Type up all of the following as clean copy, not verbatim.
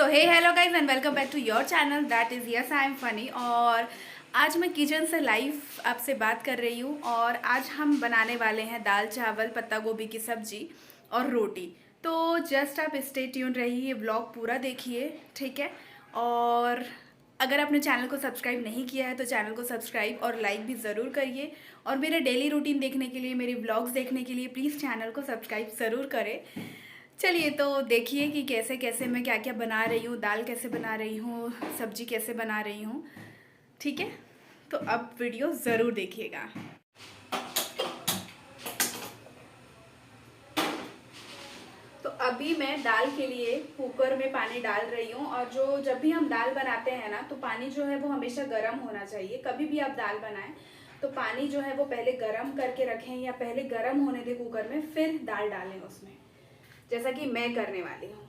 So hey hello guys and welcome back to your channel that is yes I am funny. और आज मैं kitchen से live आपसे बात कर रही हूँ और आज हम बनाने वाले हैं दाल चावल पत्ता गोभी की सब्जी और रोटी। तो जस्ट आप स्टे ट्यून रहिए, व्लॉग पूरा देखिए, ठीक है। और अगर आपने चैनल को सब्सक्राइब नहीं किया है तो चैनल को सब्सक्राइब और लाइक भी ज़रूर करिए। और मेरे डेली रूटीन देखने के लिए, मेरी व्लॉग्स देखने के लिए प्लीज़ चैनल को सब्सक्राइब ज़रूर करें। चलिए तो देखिए कि कैसे कैसे मैं क्या क्या बना रही हूँ, दाल कैसे बना रही हूँ, सब्जी कैसे बना रही हूँ, ठीक है। तो अब वीडियो ज़रूर देखिएगा। तो अभी मैं दाल के लिए कुकर में पानी डाल रही हूँ। और जब भी हम दाल बनाते हैं ना तो पानी जो है वो हमेशा गर्म होना चाहिए। कभी भी आप दाल बनाएं तो पानी जो है वो पहले गर्म करके रखें या पहले गर्म होने दें कुकर में, फिर दाल डालें उसमें, जैसा कि मैं करने वाली हूँ।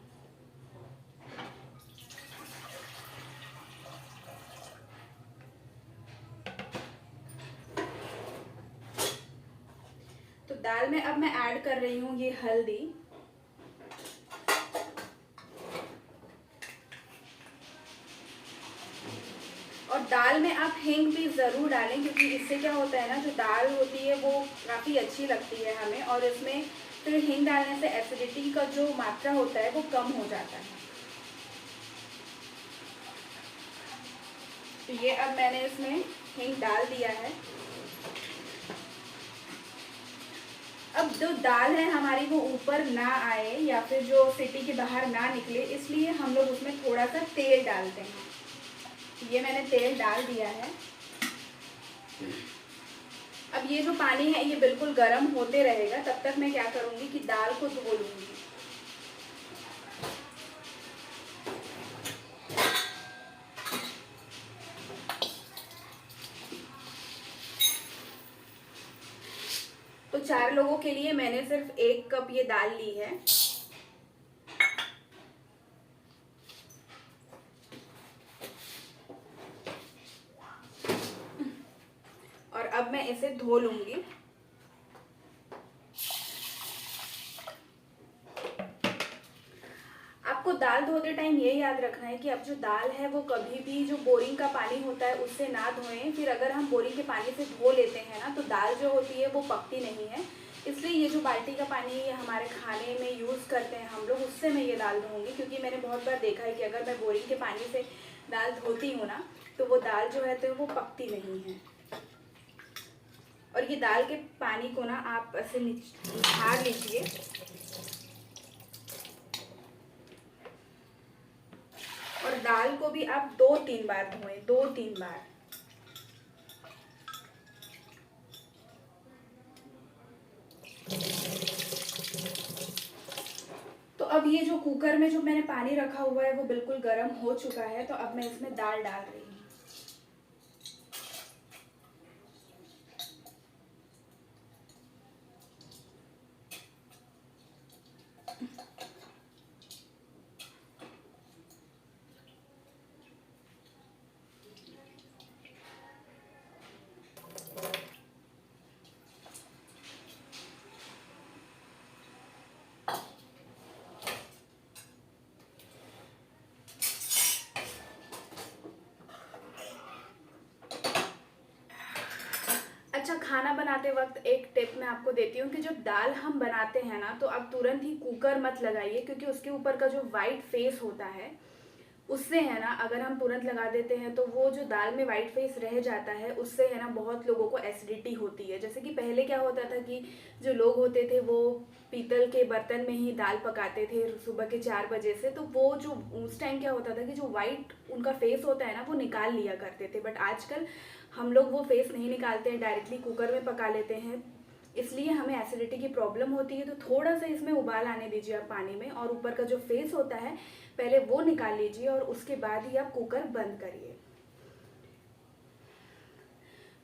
तो दाल में अब मैं ऐड कर रही हूँ ये हल्दी, और दाल में आप हींग भी ज़रूर डालें, क्योंकि इससे क्या होता है ना, जो दाल होती है वो काफ़ी अच्छी लगती है हमें, और इसमें फिर हींग डालने से एसिडिटी का जो मात्रा होता है वो कम हो जाता है। तो ये अब मैंने इसमें हींग डाल दिया है। अब जो दाल है हमारी वो ऊपर ना आए या फिर जो सीटी के बाहर ना निकले, इसलिए हम लोग उसमें थोड़ा सा तेल डालते हैं। ये मैंने तेल डाल दिया है। अब ये जो पानी है ये बिल्कुल गर्म होते रहेगा, तब तक मैं क्या करूँगी कि दाल को धो लूँगी। तो 4 लोगों के लिए मैंने सिर्फ 1 कप ये दाल ली है। और अब मैं इसे धो लूँगी। आपको दाल धोते टाइम ये याद रखना है कि अब जो दाल है वो कभी भी जो बोरिंग का पानी होता है उससे ना धोएं। फिर अगर हम बोरिंग के पानी से धो लेते हैं ना तो दाल जो होती है वो पकती नहीं है। इसलिए ये जो बाल्टी का पानी ये हमारे खाने में यूज़ करते हैं हम लोग, उससे मैं ये दाल धोऊंगी। क्योंकि मैंने बहुत बार देखा है कि अगर मैं बोरिंग के पानी से दाल धोती हूँ ना तो वो दाल जो है तो वो पकती नहीं है। और ये दाल के पानी को ना आप ऐसे निखार लीजिए। और दाल को भी आप 2-3 बार धोएं, 2-3 बार। तो अब ये जो कुकर में जो मैंने पानी रखा हुआ है वो बिल्कुल गर्म हो चुका है। तो अब मैं इसमें दाल डाल रही हूँ। अच्छा, खाना बनाते वक्त एक टिप मैं आपको देती हूँ कि जब दाल हम बनाते हैं ना तो आप तुरंत ही कुकर मत लगाइए, क्योंकि उसके ऊपर का जो वाइट फेस होता है उससे है ना, अगर हम तुरंत लगा देते हैं तो वो जो दाल में वाइट फेस रह जाता है उससे है ना बहुत लोगों को एसिडिटी होती है। जैसे कि पहले क्या होता था कि जो लोग होते थे वो पीतल के बर्तन में ही दाल पकाते थे सुबह के 4 बजे से। तो वो जो उस टाइम क्या होता था कि जो वाइट उनका फेस होता है ना वो निकाल लिया करते थे। बट आजकल हम लोग वो फेस नहीं निकालते हैं, डायरेक्टली कुकर में पका लेते हैं। इसलिए हमें एसिडिटी की प्रॉब्लम होती है। तो थोड़ा सा इसमें उबाल आने दीजिए आप पानी में, और ऊपर का जो फेस होता है पहले वो निकाल लीजिए और उसके बाद ही आप कुकर बंद करिए।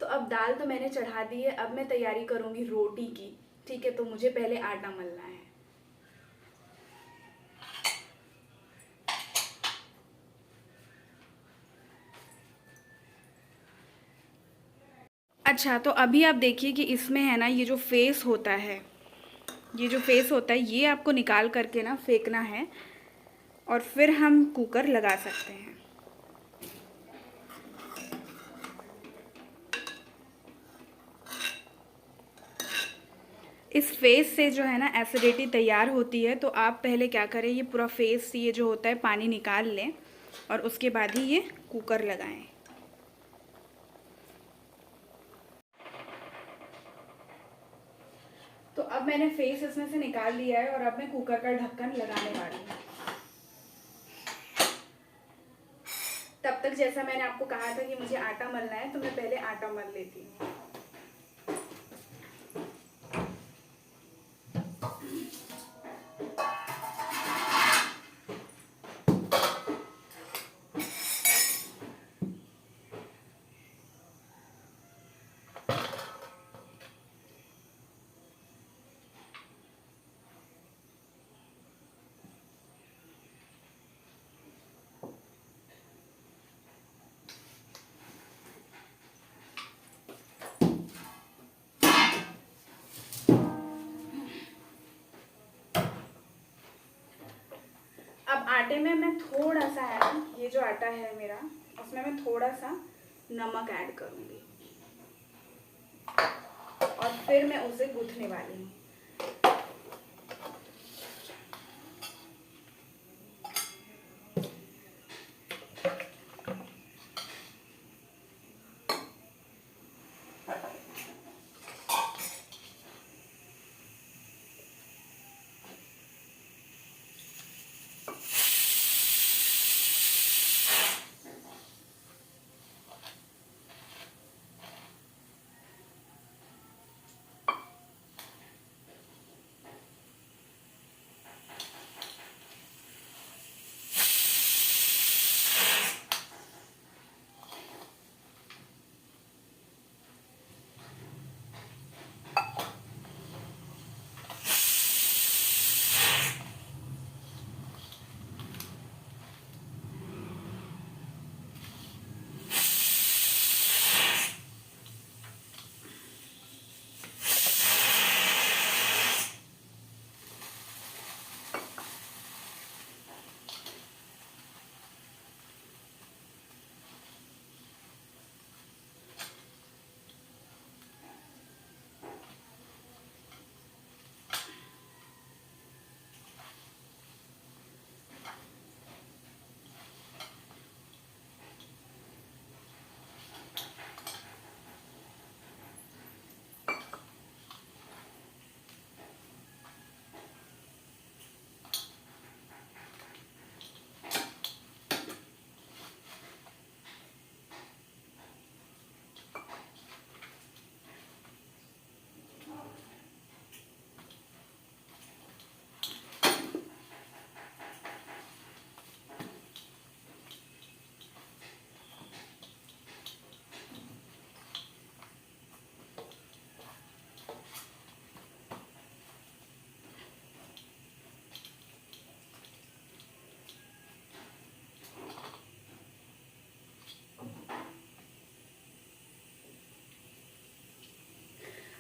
तो अब दाल तो मैंने चढ़ा दी है, अब मैं तैयारी करूँगी रोटी की, ठीक है। तो मुझे पहले आटा मलना है। अच्छा, तो अभी आप देखिए कि इसमें है ना ये जो फेस होता है, ये जो फेस होता है ये आपको निकाल करके ना फेंकना है। और फिर हम कुकर लगा सकते हैं। इस फेस से जो है ना एसिडिटी तैयार होती है, तो आप पहले क्या करें, ये पूरा फेस ये जो होता है पानी निकाल लें और उसके बाद ही ये कुकर लगाएं। तो अब मैंने फेस इसमें से निकाल लिया है और अब मैं कुकर का ढक्कन लगाने वाली हूँ। तब तक जैसा मैंने आपको कहा था कि मुझे आटा मलना है, तो मैं पहले आटा मल लेती हूँ। अब आटे में मैं थोड़ा सा है ना, ये जो आटा है मेरा, उसमें मैं थोड़ा सा नमक ऐड करूँगी और फिर मैं उसे गूंथने वाली हूँ।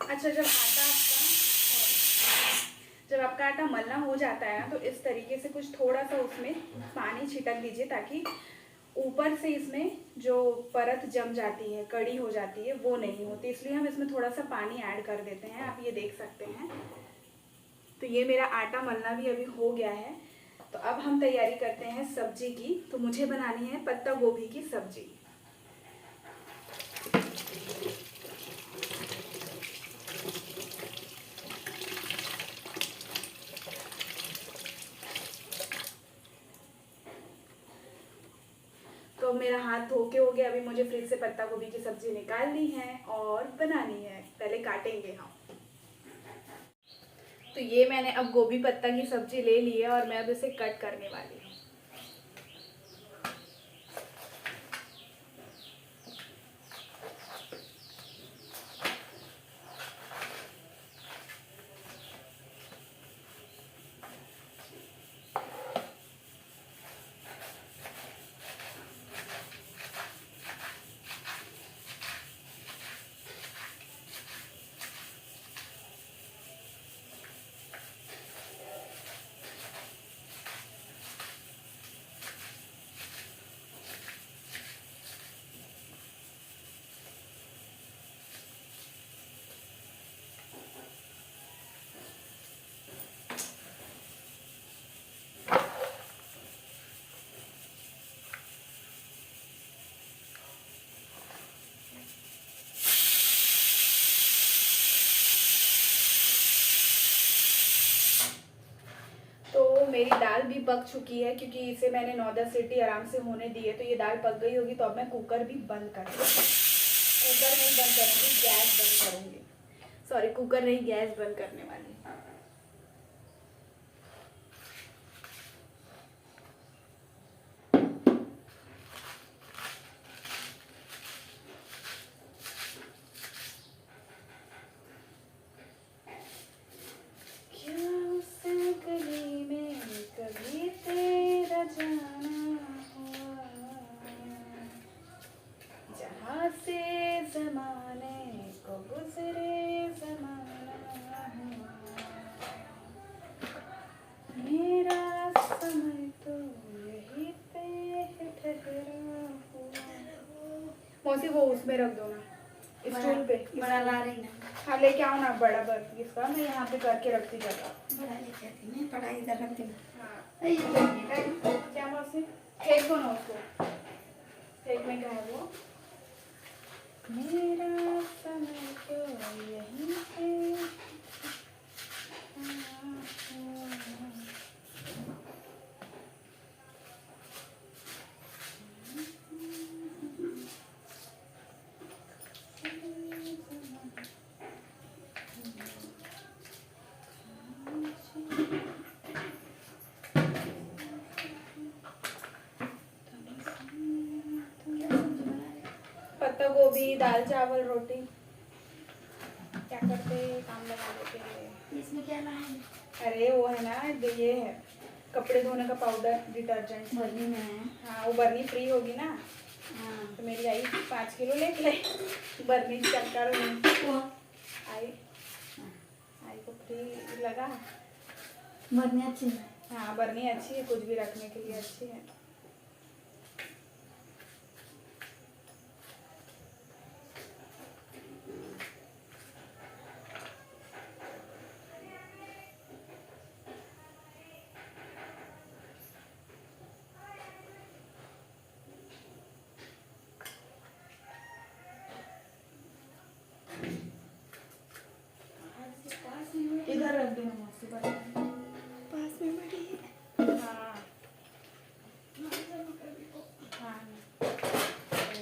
अच्छा, जब आपका आटा मलना हो जाता है ना, तो इस तरीके से कुछ थोड़ा सा उसमें पानी छिटक दीजिए, ताकि ऊपर से इसमें जो परत जम जाती है, कड़ी हो जाती है, वो नहीं होती। इसलिए हम इसमें थोड़ा सा पानी ऐड कर देते हैं। आप ये देख सकते हैं। तो ये मेरा आटा मलना भी अभी हो गया है। तो अब हम तैयारी करते हैं सब्जी की। तो मुझे बनानी है पत्ता गोभी की सब्जी। तो मेरा हाथ धो के हो गया। अभी मुझे फ्रिज से पत्ता गोभी की सब्जी निकालनी है और बनानी है। पहले काटेंगे हम। तो ये मैंने अब गोभी पत्ता की सब्जी ले ली है और मैं अब इसे कट करने वाली हूँ। मेरी दाल भी पक चुकी है, क्योंकि इसे मैंने 9-10 सीटी आराम से होने दी है, तो ये दाल पक गई होगी। तो अब मैं कुकर भी बंद कर दूँगी। कुकर नहीं बंद करूँगी, गैस बंद करूँगी। सॉरी, कुकर नहीं, गैस बंद करने वाली। मौसी वो उसमें रख दो ना, स्टूल पे। बड़ा ला रही ना। हाँ लेके आओ ना बड़ा बर्फ इसका, मैं यहाँ पे करके रखती जाता। बड़ा लेके आती मैं, बड़ा इधर रखती हूँ। हाँ क्या मौसी, फेंक दो ना उसको, फेंकने का है वो। मेरा समय तो यहीं पे। पत्ता गोभी, दाल चावल, रोटी। क्या करते, काम लगा देते। इसमें क्या लाए? अरे वो है ना, ये है कपड़े धोने का पाउडर, डिटर्जेंट। बर्नी में है। हाँ वो बर्नी फ्री होगी ना। हाँ तो मेरी आई 5 किलो लेके आई बर्नी चक्कर में। वो आई को फ्री लगा। बर्नी अच्छी है। हाँ बर्नी अच्छी है, कुछ भी रखने के लिए अच्छी है। इधर रख देना मौसी, पास में बड़ी है। हाँ हाँ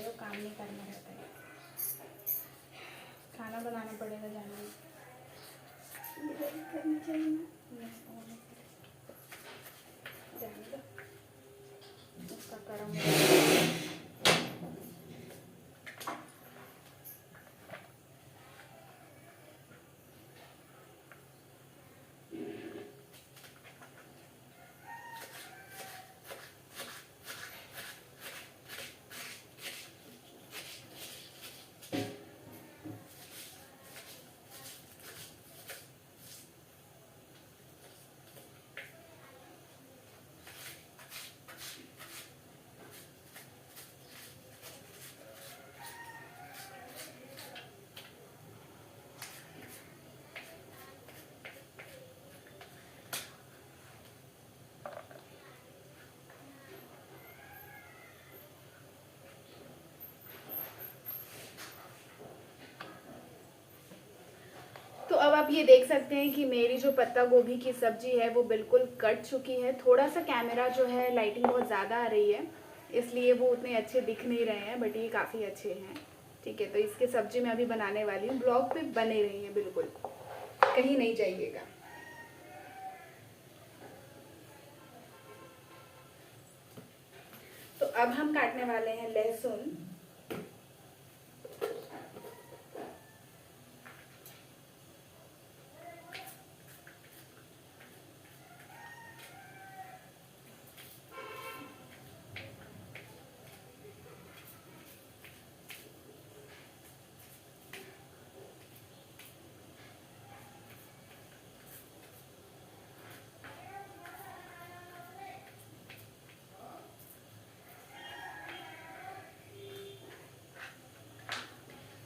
तो काम नहीं करना रहता है, खाना बनाना पड़ेगा जाने। करनी चाहिए ना। जाने दो, उसका कर्म। तो अब आप ये देख सकते हैं कि मेरी जो पत्ता गोभी की सब्जी है वो बिल्कुल कट चुकी है। थोड़ा सा कैमरा जो है लाइटिंग बहुत ज़्यादा आ रही है, इसलिए वो उतने अच्छे दिख नहीं रहे हैं, बट ये काफ़ी अच्छे हैं। ठीक है, तो इसकी सब्जी मैं अभी बनाने वाली हूँ। ब्लॉग पे बने रही है, बिल्कुल कहीं नहीं जाइएगा। तो अब हम काटने वाले हैं लहसुन।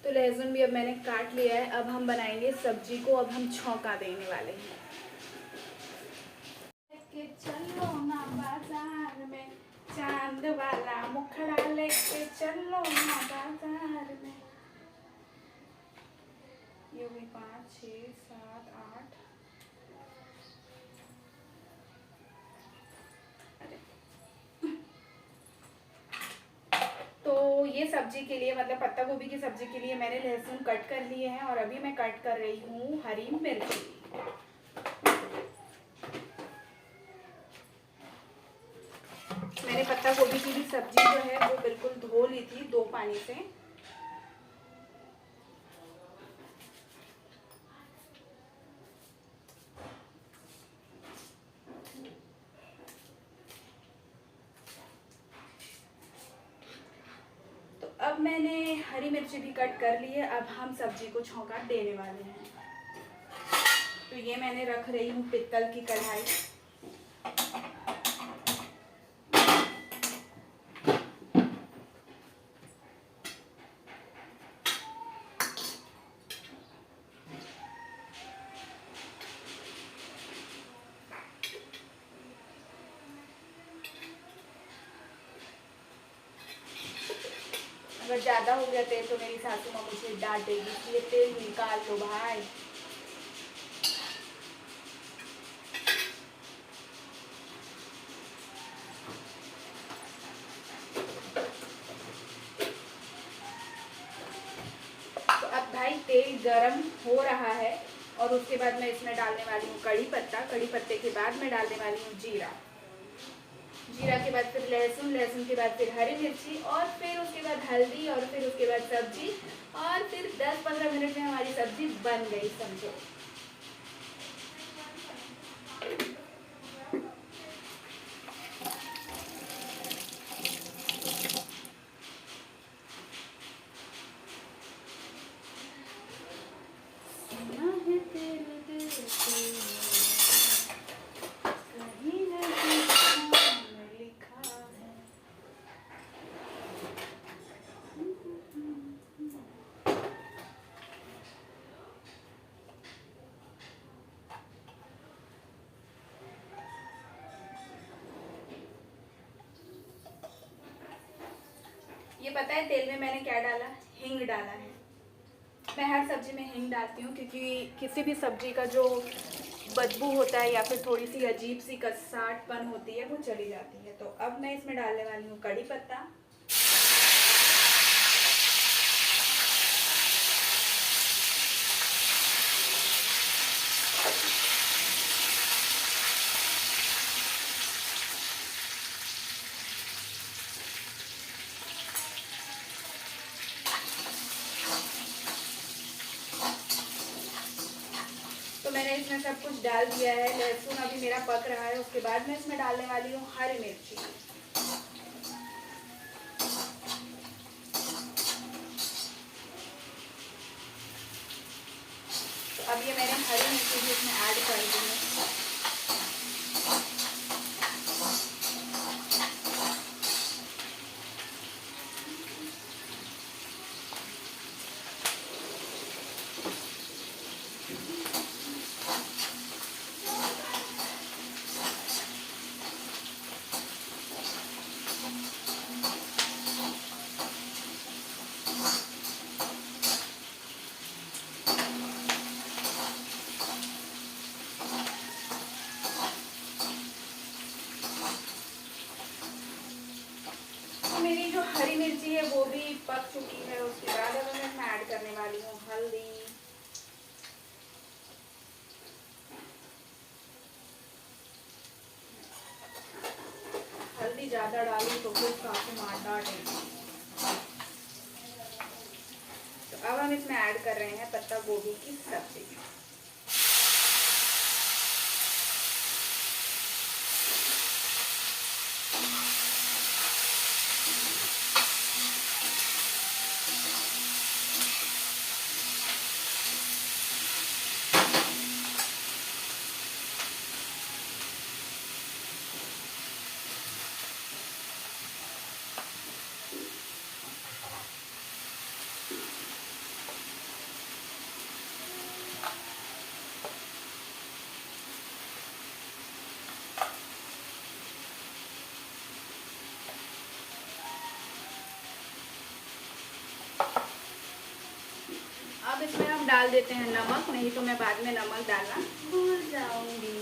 तो लहसुन भी अब मैंने काट लिया है। अब हम बनाएंगे सब्जी को, अब हम छौंका देने वाले हैं। लेके चलो ना बाजार में, चांद वाला मुखड़ा लेके चलो ना बाजार में। ये हो गई 5, 6, 7, 8, ये सब्जी के लिए मतलब पत्ता गोभी की सब्जी के लिए मैंने लहसुन कट कर लिए हैं और अभी मैं कट कर रही हूँ हरी मिर्ची। मैंने पत्ता गोभी की भी सब्जी जो है वो बिल्कुल धो ली थी 2 पानी से। तो अब मैंने हरी मिर्ची भी कट कर ली है। अब हम सब्जी को छौंका देने वाले हैं। तो ये मैंने रख रही हूँ पित्तल की कढ़ाई। अगर ज़्यादा हो गया तेल तो मेरी सासू माँ मुझे डांटेगी, इसलिए तेल निकाल लो भाई। तो अब भाई तेल गरम हो रहा है और उसके बाद मैं इसमें डालने वाली हूँ कड़ी पत्ता। कड़ी पत्ते के बाद मैं डालने वाली हूँ जीरा। जीरा के बाद फिर लहसुन, लहसुन के बाद फिर हरी मिर्ची और फिर उसके बाद हल्दी और फिर उसके बाद सब्जी और फिर 10-15 मिनट में हमारी सब्जी बन गई समझो। ये पता है तेल में मैंने क्या डाला? हींग डाला है। मैं हर सब्जी में हींग डालती हूँ क्योंकि किसी भी सब्जी का जो बदबू होता है या फिर थोड़ी सी अजीब सी कसाटपन होती है वो चली जाती है। तो अब मैं इसमें डालने वाली हूँ कड़ी पत्ता। तो मैंने इसमें सब कुछ डाल दिया है। लहसुन अभी मेरा पक रहा है। उसके बाद मैं इसमें डालने वाली हूँ हरी मिर्ची। तो अब ये मैंने हरी मिर्ची भी इसमें ऐड कर दी है। मेरी जो हरी मिर्ची है वो भी पक चुकी है। उसके बाद अब मैं इसमें ऐड करने वाली हूँ हल्दी। हल्दी ज़्यादा डाली तो फिर सासू मार डांटेगी। तो अब हम इसमें ऐड कर रहे हैं पत्ता गोभी की सब्जी। अब इसमें हम डाल देते हैं नमक, नहीं तो मैं बाद में नमक डालना भूल जाऊंगी।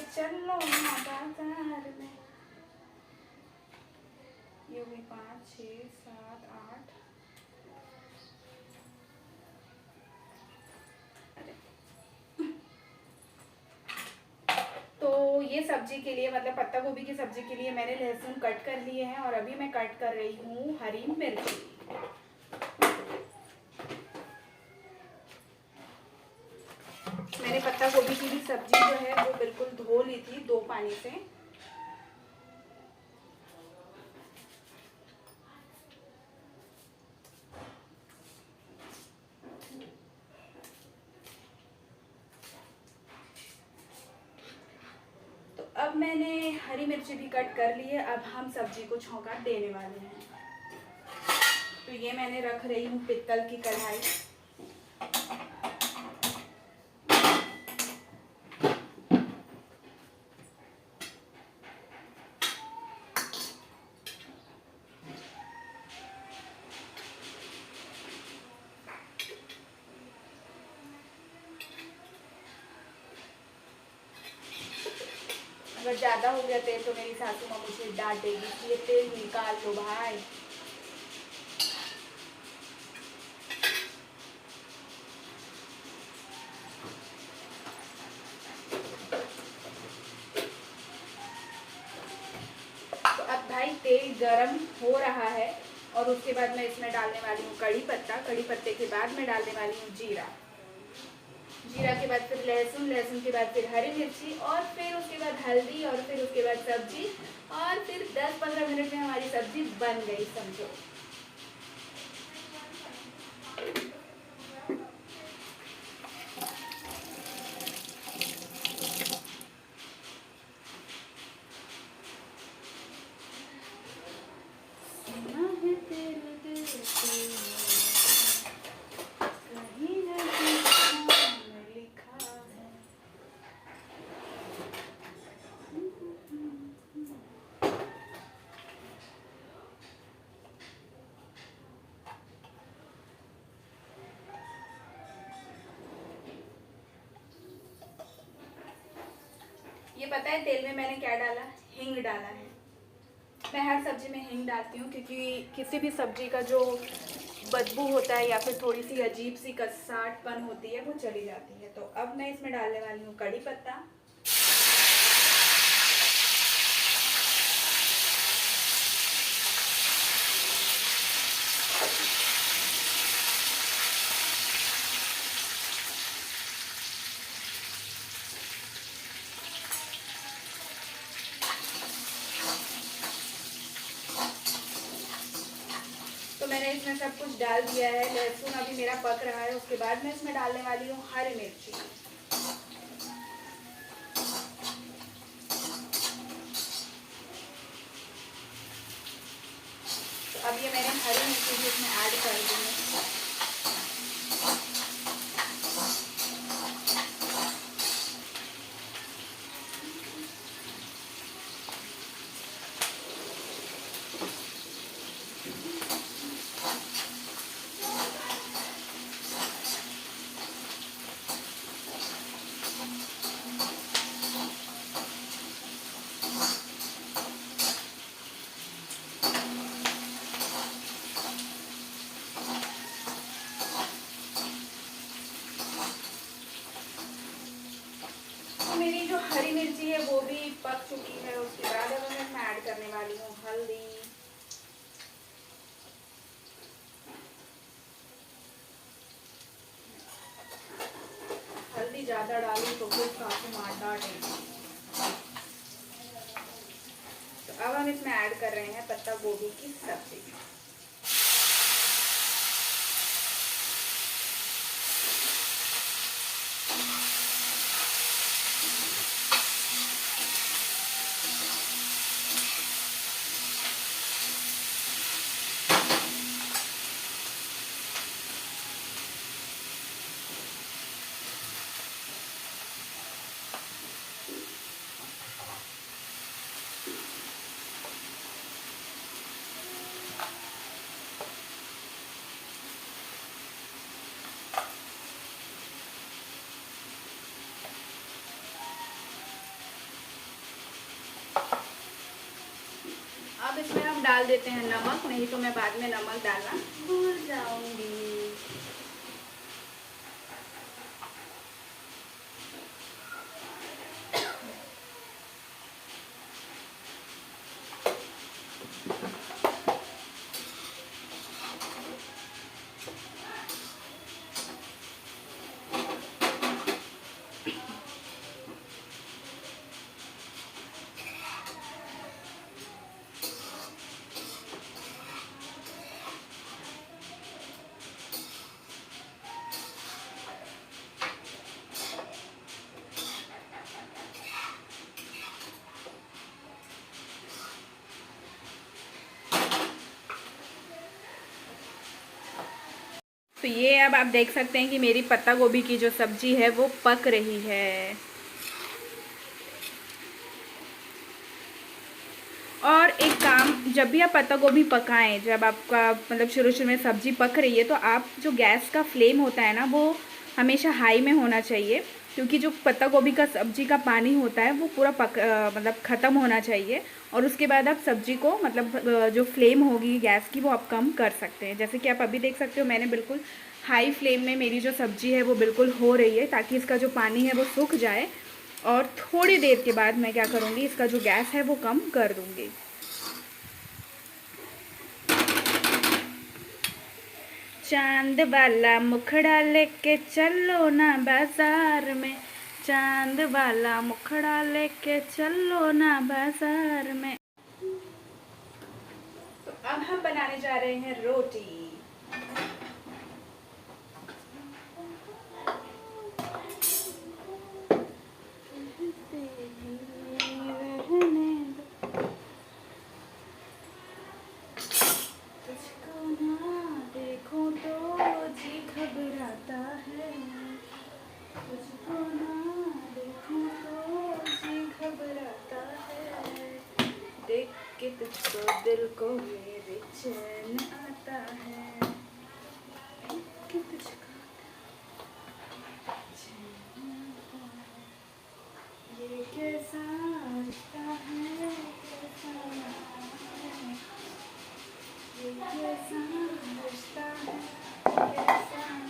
लेके चलो ना बाजार में। ये हुई 5 6 7 8। तो ये सब्जी के लिए मतलब पत्ता गोभी की सब्जी के लिए मैंने लहसुन कट कर लिए हैं और अभी मैं कट कर रही हूँ हरी मिर्ची। मैंने पत्ता गोभी की भी सब्जी जो है वो बिल्कुल धो ली थी 2 पानी से। तो अब मैंने हरी मिर्ची भी कट कर ली है। अब हम सब्जी को छौंका देने वाले हैं। तो ये मैंने रख रही हूँ पित्तल की कढ़ाई। अगर ज़्यादा हो गया तेल तो मेरी सासू माँ मुझे डांटेगी, ये तेल निकाल लो भाई। तो अब भाई तेल गरम हो रहा है और उसके बाद मैं इसमें डालने वाली हूँ कड़ी पत्ता। कड़ी पत्ते के बाद मैं डालने वाली हूँ जीरा। जीरा के बाद फिर लहसुन, लहसुन के बाद फिर हरी मिर्ची और फिर उसके बाद हल्दी और फिर उसके बाद सब्जी और फिर 10-15 मिनट में हमारी सब्जी बन गई समझो। सुना है तेरे दिल से कहीं न कहीं लिखा है। ये पता है तेल में मैंने क्या डाला? हींग डाला है। मैं हर सब्जी में हींग डालती हूँ क्योंकि किसी भी सब्जी का जो बदबू होता है या फिर थोड़ी सी अजीब सी कसाटपन होती है वो चली जाती है। तो अब मैं इसमें डालने वाली हूँ कड़ी पत्ता। तो मैंने इसमें सब कुछ डाल दिया है। लहसुन अभी मेरा पक रहा है। उसके बाद मैं इसमें डालने वाली हूँ हरी मिर्ची। तो अब ये मैंने हरी मिर्ची भी इसमें ऐड कर दी है। मेरी जो हरी मिर्ची है वो भी पक चुकी है। उसके बाद अब मैं इसमें ऐड करने वाली हूँ हल्दी। हल्दी ज़्यादा डाली तो फिर सासू मार डांटेगी। तो अब हम इसमें ऐड कर रहे हैं पत्ता गोभी की सब्जी। डाल देते हैं नमक, नहीं तो मैं बाद में नमक डालना भूल जाऊंगी। तो ये अब आप देख सकते हैं कि मेरी पत्ता गोभी की जो सब्जी है वो पक रही है। और एक काम, जब भी आप पत्ता गोभी पकाएं, जब आपका मतलब शुरू शुरू में सब्ज़ी पक रही है, तो आप जो गैस का फ्लेम होता है ना, वो हमेशा हाई में होना चाहिए, क्योंकि जो पत्ता गोभी का सब्ज़ी का पानी होता है वो पूरा मतलब ख़त्म होना चाहिए। और उसके बाद आप सब्ज़ी को मतलब जो फ्लेम होगी गैस की वो आप कम कर सकते हैं। जैसे कि आप अभी देख सकते हो, मैंने बिल्कुल हाई फ्लेम में मेरी जो सब्ज़ी है वो बिल्कुल हो रही है, ताकि इसका जो पानी है वो सूख जाए। और थोड़ी देर के बाद मैं क्या करूँगी, इसका जो गैस है वो कम कर दूँगी। चांद वाला मुखड़ा लेके चलो ना बाजार में, चांद वाला मुखड़ा लेके चलो ना बाजार में। तो अब हम बनाने जा रहे हैं रोटी। तुझको ना देखूं तो जी घबराता है, तुझको ना देखूं तो जी घबराता है, देख के तुझको दिल को मेरे चैन आता है, देख के तुझको चैन आता है। ये कैसा रिश्ता है, कैसा है, ये कैसा रिश्ता है, कैसा रिश्ता है।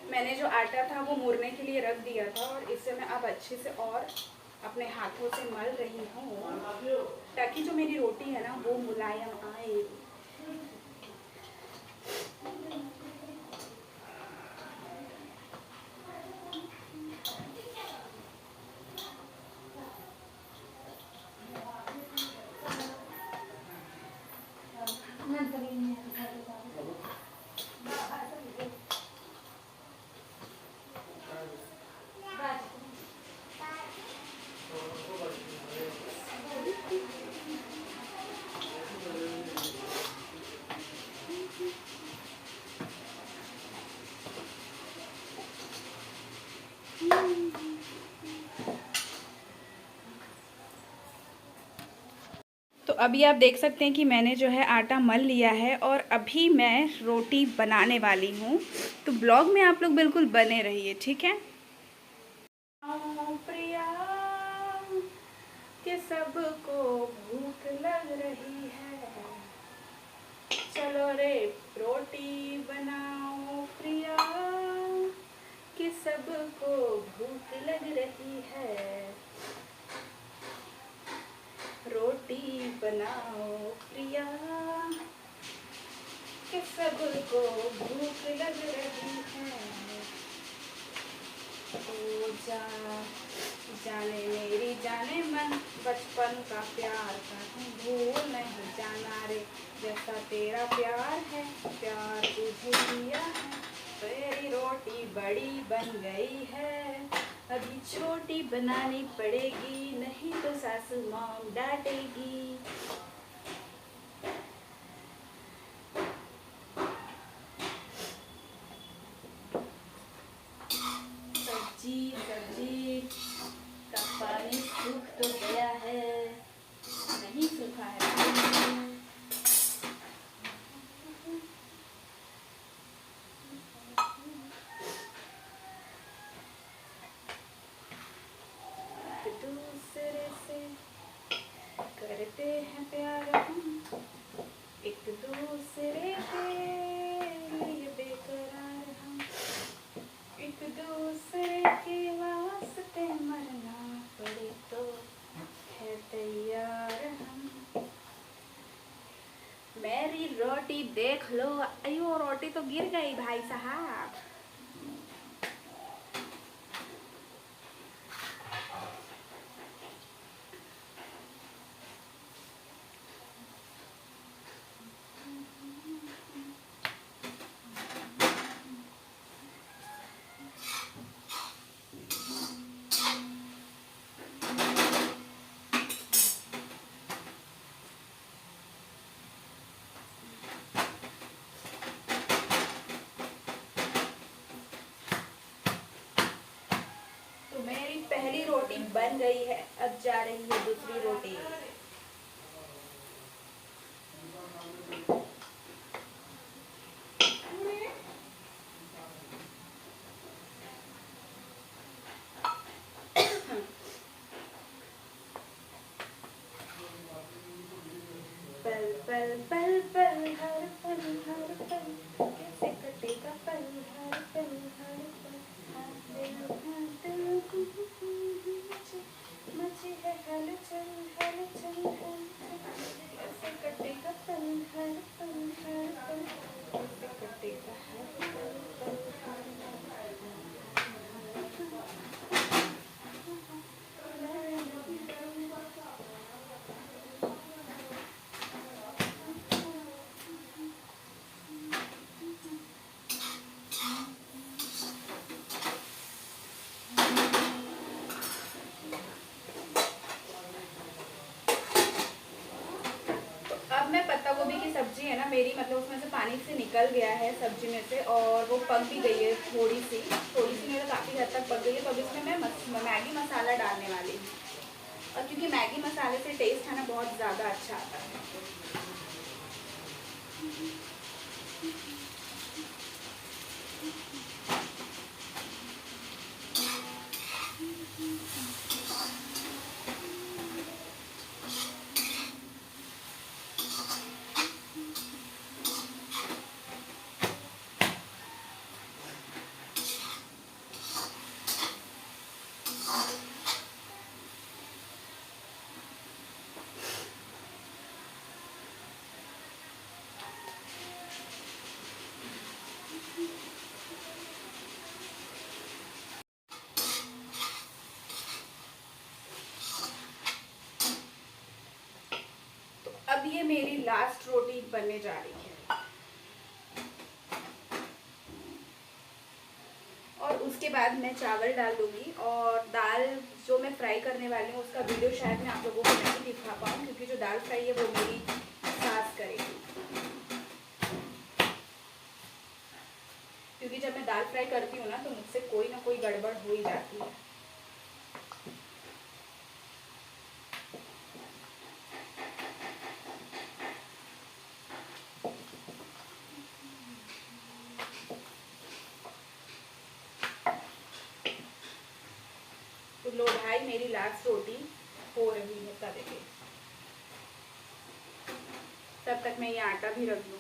मैंने जो आटा था वो मूरने के लिए रख दिया था, और इससे मैं अब अच्छे से और अपने हाथों से मल रही हूँ, ताकि जो मेरी रोटी है ना वो मुलायम आए। तो अभी आप देख सकते हैं कि मैंने जो है आटा मल लिया है, और अभी मैं रोटी बनाने वाली हूँ। तो ब्लॉग में आप लोग बिल्कुल बने रहिए, ठीक है। प्रिया के सबको भूख लग रही है, चलो रे रोटी बनाओ प्रिया, कि सबको भूख लग रही है, रोटी बनाओ प्रिया, कि सबको भूख लग रही है। ओ जाने मेरी जाने मन, बचपन का प्यार का भूल नहीं जाना रे, जैसा तेरा प्यार है प्यार तुझे दिया है, तेरी रोटी बड़ी बन गई है, अभी छोटी बनानी पड़ेगी, नहीं तो सासू माँ डांटेगी। कहते हैं प्यार हम एक दूसरे के लिए बेकरार हम, एक दूसरे के वास्ते मरना पड़े तो है तैयार हम। मेरी रोटी देख लो, अयो रोटी तो गिर गई भाई साहब। तो मेरी पहली रोटी बन गई है, अब जा रही है दूसरी रोटी। पल पल पल पल हर पल कैसे कटेगा पल हर पल मची है हलचल हलचल हलचल, कैसे कटेगा पल हर पल कैसे कटेगा हर अब मैं पत्ता गोभी की सब्जी है ना मेरी, मतलब उसमें से पानी से निकल गया है सब्जी में से, और वो पक भी गई है थोड़ी सी मेरा काफ़ी हद तक पक गई है। तो अब इसमें मैं मैगी मसाला डालने वाली हूँ, और क्योंकि मैगी मसाले से टेस्ट है ना बहुत ज़्यादा अच्छा आता है। अब ये मेरी लास्ट रोटी बनने जा रही है, और उसके बाद मैं चावल डाल दूंगी। और दाल जो मैं फ्राई करने वाली हूँ उसका वीडियो शायद मैं आप लोगों को नहीं दिखा पाऊँ, क्योंकि जो दाल फ्राई है वो मेरी सास करेगी। क्योंकि जब मैं दाल फ्राई करती हूँ ना तो मुझसे कोई ना कोई गड़बड़ हो ही जाती है। तो लो भाई मेरी लास्ट रोटी हो रही है तवे पे, तब तक मैं ये आटा भी रख दूँ।